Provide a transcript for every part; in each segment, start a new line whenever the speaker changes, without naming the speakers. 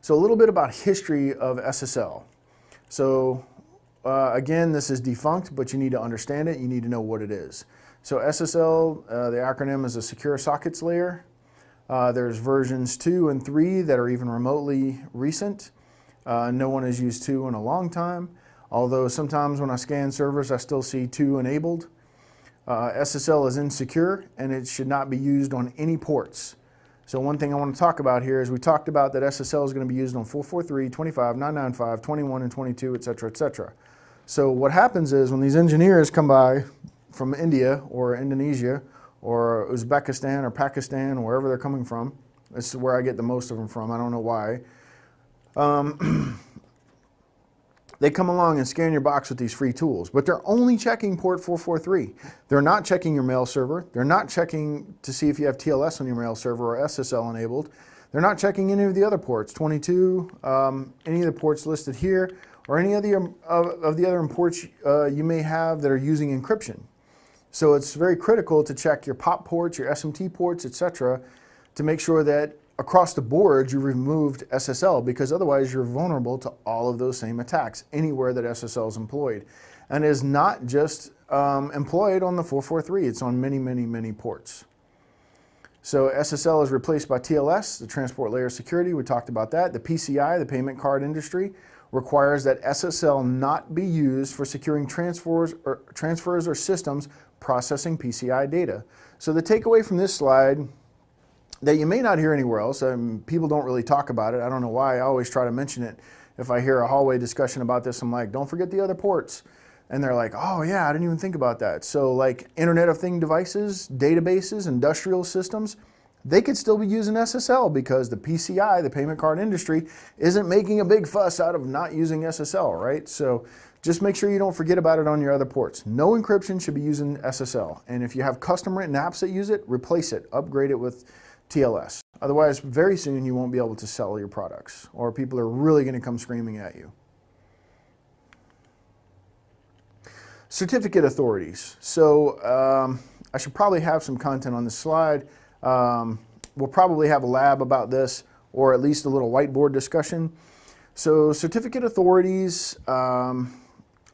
So a little bit about history of SSL. So again, this is defunct, but you need to understand it. You need to know what it is. So SSL, the acronym is a Secure Sockets Layer. There's versions 2 and 3 that are even remotely recent. No one has used 2 in a long time, although sometimes when I scan servers, I still see 2 enabled. SSL is insecure, and it should not be used on any ports. So one thing I want to talk about here is we talked about that SSL is going to be used on 443, 25, 995, 21, and 22, etc., etc. So what happens is when these engineers come by from India or Indonesia or Uzbekistan or Pakistan, or wherever they're coming from, this is where I get the most of them from, I don't know why. They come along and scan your box with these free tools, but they're only checking port 443. They're not checking your mail server. They're not checking to see if you have TLS on your mail server or SSL enabled. They're not checking any of the other ports, 22, any of the ports listed here, or any of the other ports you may have that are using encryption. So it's very critical to check your POP ports, your SMT ports, etc., to make sure that across the board you removed SSL, because otherwise you're vulnerable to all of those same attacks anywhere that SSL is employed. And it is not just employed on the 443, it's on many, many, many ports. So SSL is replaced by TLS, the Transport Layer Security. We talked about that. The PCI, the payment card industry, requires that SSL not be used for securing transfers or systems processing PCI data. So the takeaway from this slide that you may not hear anywhere else, people don't really talk about it. I don't know why. I always try to mention it. If I hear a hallway discussion about this, I'm like, don't forget the other ports. And they're like, oh yeah, I didn't even think about that. So like Internet of Things devices, databases, industrial systems, they could still be using SSL because the PCI, the payment card industry, isn't making a big fuss out of not using SSL, right? So just make sure you don't forget about it on your other ports. No encryption should be using SSL. And if you have custom written apps that use it, replace it, upgrade it with TLS. Otherwise, very soon you won't be able to sell your products, or people are really going to come screaming at you. Certificate authorities. So I should probably have some content on this slide. We'll probably have a lab about this, or at least a little whiteboard discussion. So certificate authorities are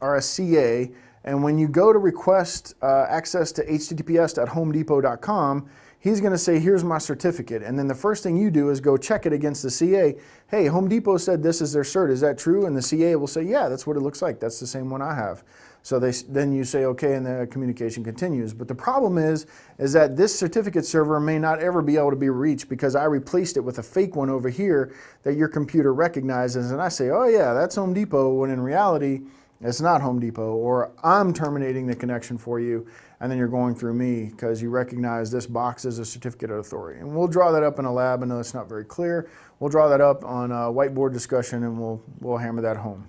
a CA, and when you go to request access to https.homedepot.com, he's going to say, here's my certificate. And then the first thing you do is go check it against the CA. Hey, Home Depot said this is their cert. Is that true? And the CA will say, yeah, that's what it looks like. That's the same one I have. So then you say, okay, and the communication continues. But the problem is that this certificate server may not ever be able to be reached because I replaced it with a fake one over here that your computer recognizes. And I say, oh yeah, that's Home Depot, when in reality, it's not Home Depot, or I'm terminating the connection for you, and then you're going through me because you recognize this box as a certificate of authority. And we'll draw that up in a lab. I know it's not very clear. We'll draw that up on a whiteboard discussion, and we'll hammer that home.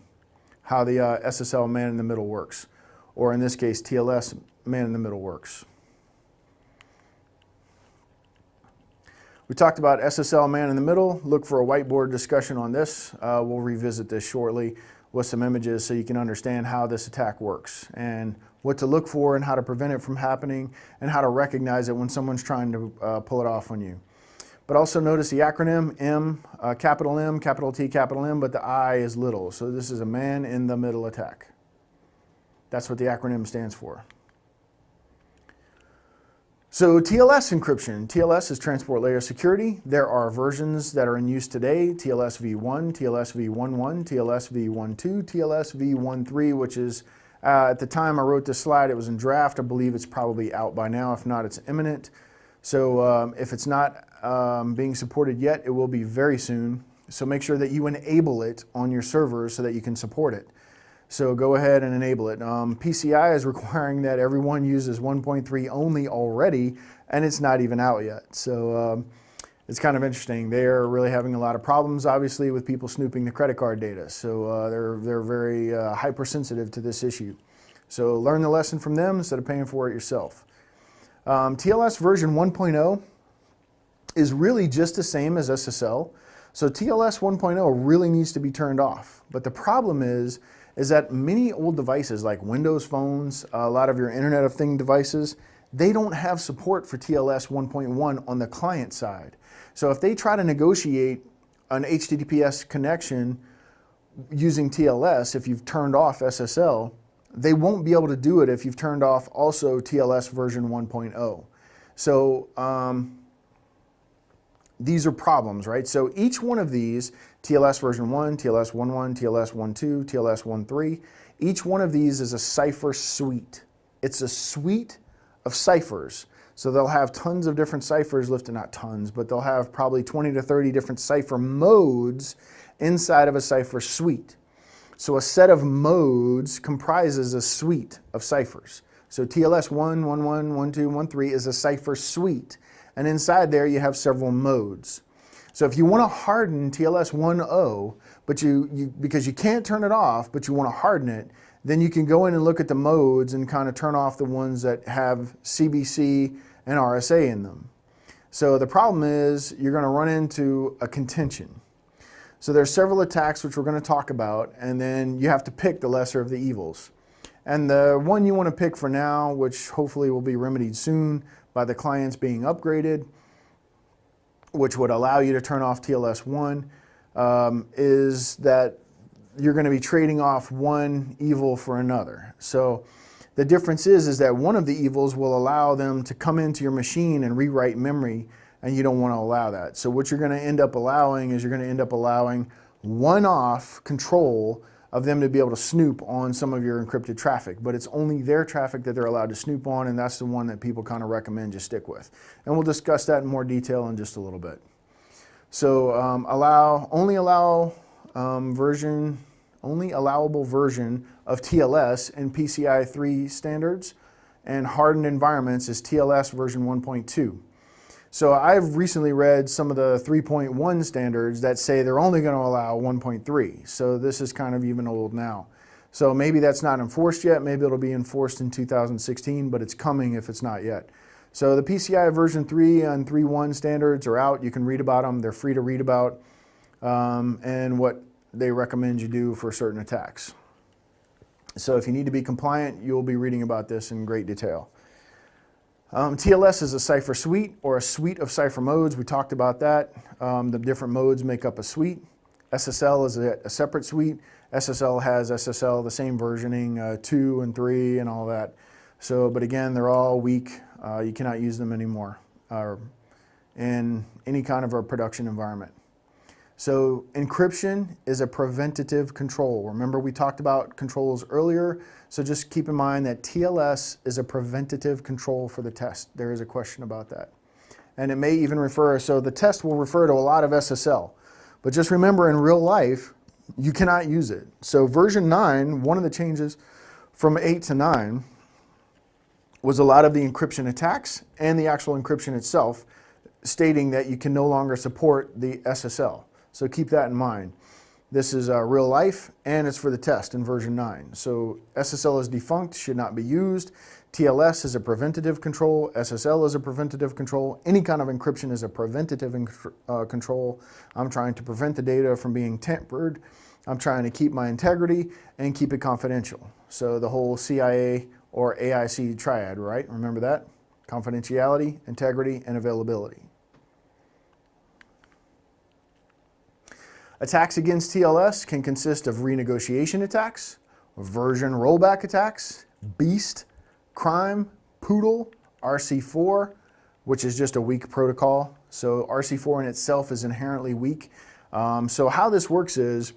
How the SSL man in the middle works, or in this case, TLS man in the middle works. We talked about SSL man in the middle. Look for a whiteboard discussion on this. We'll revisit this shortly with some images so you can understand how this attack works and what to look for and how to prevent it from happening and how to recognize it when someone's trying to pull it off on you. But also notice the acronym M, capital T, capital M, but the I is little. So this is a man in the middle attack. That's what the acronym stands for. So TLS encryption. TLS is Transport Layer Security. There are versions that are in use today: TLS v1, TLS v11, TLS v12, TLS v13, which is, at the time I wrote this slide, it was in draft. I believe it's probably out by now. If not, it's imminent. So if it's not being supported yet, it will be very soon. So make sure that you enable it on your servers so that you can support it. So go ahead and enable it. PCI is requiring that everyone uses 1.3 only already, and it's not even out yet. So it's kind of interesting. They're really having a lot of problems, obviously, with people snooping the credit card data. So they're very hypersensitive to this issue. So learn the lesson from them instead of paying for it yourself. TLS version 1.0 is really just the same as SSL. So TLS 1.0 really needs to be turned off. But the problem is that many old devices like Windows phones, a lot of your Internet of Things devices, they don't have support for TLS 1.1 on the client side. So if they try to negotiate an HTTPS connection using TLS, if you've turned off SSL, they won't be able to do it if you've turned off also TLS version 1.0. So these are problems, right? So each one of these, TLS version 1, TLS 1.1, TLS 1.2, TLS 1.3, each one of these is a cipher suite. It's a suite of ciphers. So they'll have tons of different ciphers lifted, not tons, but they'll have probably 20 to 30 different cipher modes inside of a cipher suite. So a set of modes comprises a suite of ciphers. So TLS 1, 1.1, 1.2, 1.3 is a cipher suite. And inside there you have several modes. So if you want to harden TLS 1.0, but because you can't turn it off, but you want to harden it, then you can go in and look at the modes and kind of turn off the ones that have CBC and RSA in them. So the problem is you're going to run into a contention. So there's several attacks which we're going to talk about, and then you have to pick the lesser of the evils. And the one you want to pick for now, which hopefully will be remedied soon by the clients being upgraded, which would allow you to turn off TLS 1, is that you're going to be trading off one evil for another. So the difference is that one of the evils will allow them to come into your machine and rewrite memory, and you don't want to allow that. So what you're going to end up allowing is you're going to end up allowing one-off control of them to be able to snoop on some of your encrypted traffic, but it's only their traffic that they're allowed to snoop on, and that's the one that people kind of recommend you stick with. And we'll discuss that in more detail in just a little bit. So only allowable version of TLS in PCI 3 standards and hardened environments is TLS version 1.2. So I've recently read some of the 3.1 standards that say they're only going to allow 1.3. So this is kind of even old now. So maybe that's not enforced yet. Maybe it'll be enforced in 2016, but it's coming if it's not yet. So the PCI version 3 and 3.1 standards are out. You can read about them. They're free to read about and what they recommend you do for certain attacks. So if you need to be compliant, you'll be reading about this in great detail. TLS is a cipher suite or a suite of cipher modes. We talked about that. The different modes make up a suite. SSL is a separate suite. SSL has SSL, the same versioning, 2 and 3 and all that. So, but again, they're all weak. You cannot use them anymore in any kind of a production environment. So encryption is a preventative control. Remember we talked about controls earlier, so just keep in mind that TLS is a preventative control for the test. There is a question about that. And it may even refer, so the test will refer to a lot of SSL, but just remember in real life, you cannot use it. So version 9, one of the changes from 8 to 9 was a lot of the encryption attacks and the actual encryption itself, stating that you can no longer support the SSL. So keep that in mind. This is real life, and it's for the test in version 9. So SSL is defunct, should not be used. TLS is a preventative control. SSL is a preventative control. Any kind of encryption is a preventative control. I'm trying to prevent the data from being tampered. I'm trying to keep my integrity and keep it confidential. So the whole CIA or AIC triad, right? Remember that? Confidentiality, integrity, and availability. Attacks against TLS can consist of renegotiation attacks, version rollback attacks, beast, crime, poodle, RC4, which is just a weak protocol. So RC4 in itself is inherently weak. So how this works is,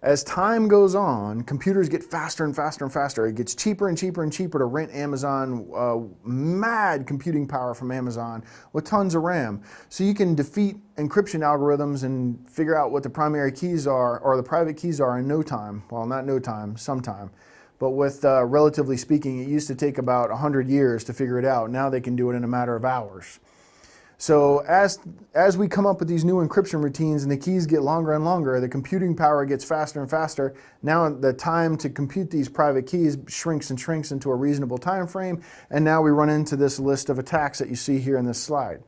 as time goes on, computers get faster and faster and faster. It gets cheaper and cheaper and cheaper to rent Amazon, mad computing power from Amazon with tons of RAM. So you can defeat encryption algorithms and figure out what the primary keys are or the private keys are in no time. Well, not no time, sometime. But with, relatively speaking, it used to take about 100 years to figure it out. Now they can do it in a matter of hours. So as we come up with these new encryption routines and the keys get longer and longer, the computing power gets faster and faster. Now the time to compute these private keys shrinks and shrinks into a reasonable time frame, and now we run into this list of attacks that you see here in this slide.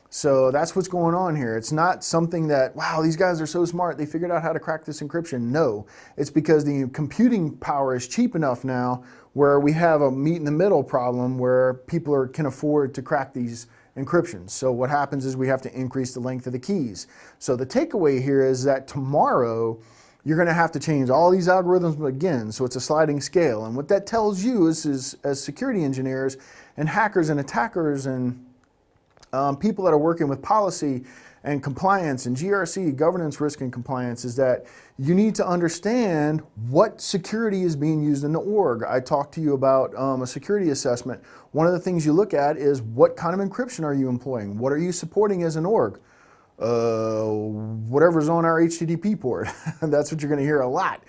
So that's what's going on here. It's not something that, wow, these guys are so smart, they figured out how to crack this encryption. No, it's because the computing power is cheap enough now where we have a meet in the middle problem where people can afford to crack these encryption. So what happens is we have to increase the length of the keys. So the takeaway here is that tomorrow you're going to have to change all these algorithms again. So it's a sliding scale. And what that tells you is as security engineers and hackers and attackers and people that are working with policy and compliance and GRC, governance, risk, and compliance, is that you need to understand what security is being used in the org. I talked to you about a security assessment. One of the things you look at is what kind of encryption are you employing? What are you supporting as an org? Whatever's on our HTTP port. That's what you're going to hear a lot.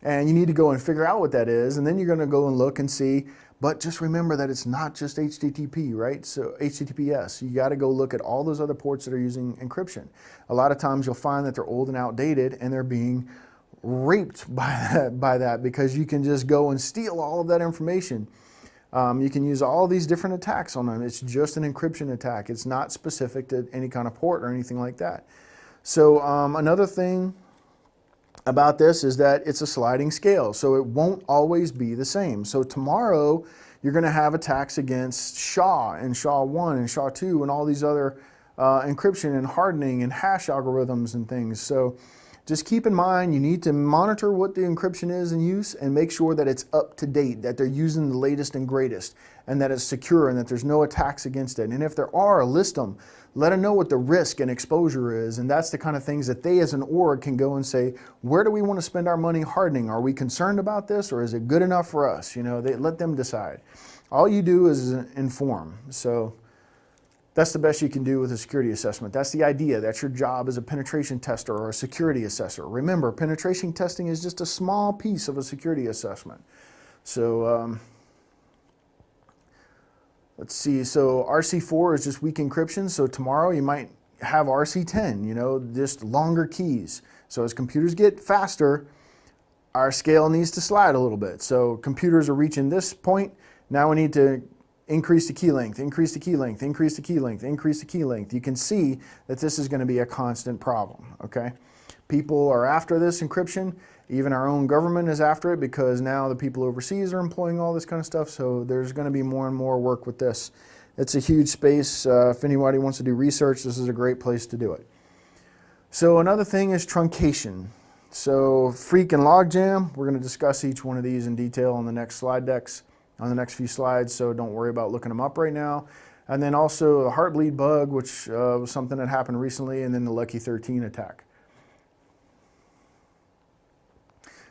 And you need to go and figure out what that is, and then you're going to go and look and see. But just remember that it's not just HTTP, right? So HTTPS, you got to go look at all those other ports that are using encryption. A lot of times you'll find that they're old and outdated, and they're being raped by that because you can just go and steal all of that information. You can use all these different attacks on them. It's just an encryption attack. It's not specific to any kind of port or anything like that. So another thing about this is that it's a sliding scale, so it won't always be the same. So tomorrow you're going to have attacks against SHA and SHA-1 and SHA-2 and all these other encryption and hardening and hash algorithms and things. So just keep in mind, you need to monitor what the encryption is in use and make sure that it's up to date, that they're using the latest and greatest, and that it's secure and that there's no attacks against it. And if there are, list them. Let them know what the risk and exposure is, and that's the kind of things that they as an org can go and say, where do we want to spend our money hardening? Are we concerned about this, or is it good enough for us? You know, they let them decide. All you do is inform. So that's the best you can do with a security assessment. That's the idea. That's your job as a penetration tester or a security assessor. Remember, penetration testing is just a small piece of a security assessment. So let's see, so RC4 is just weak encryption. So tomorrow you might have RC10, you know, just longer keys. So as computers get faster, our scale needs to slide a little bit. So computers are reaching this point. Now we need to increase the key length, increase the key length, increase the key length, increase the key length. You can see that this is going to be a constant problem, okay? People are after this encryption. Even our own government is after it because now the people overseas are employing all this kind of stuff. So there's going to be more and more work with this. It's a huge space. If anybody wants to do research, this is a great place to do it. So another thing is truncation. So freak and logjam, we're going to discuss each one of these in detail on the next slide decks, on the next few slides. So don't worry about looking them up right now. And then also the heartbleed bug, which was something that happened recently, and then the Lucky 13 attack.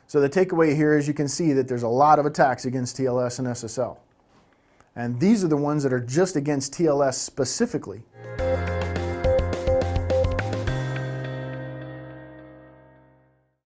So the takeaway here is you can see that there's a lot of attacks against TLS and SSL. And these are the ones that are just against TLS specifically.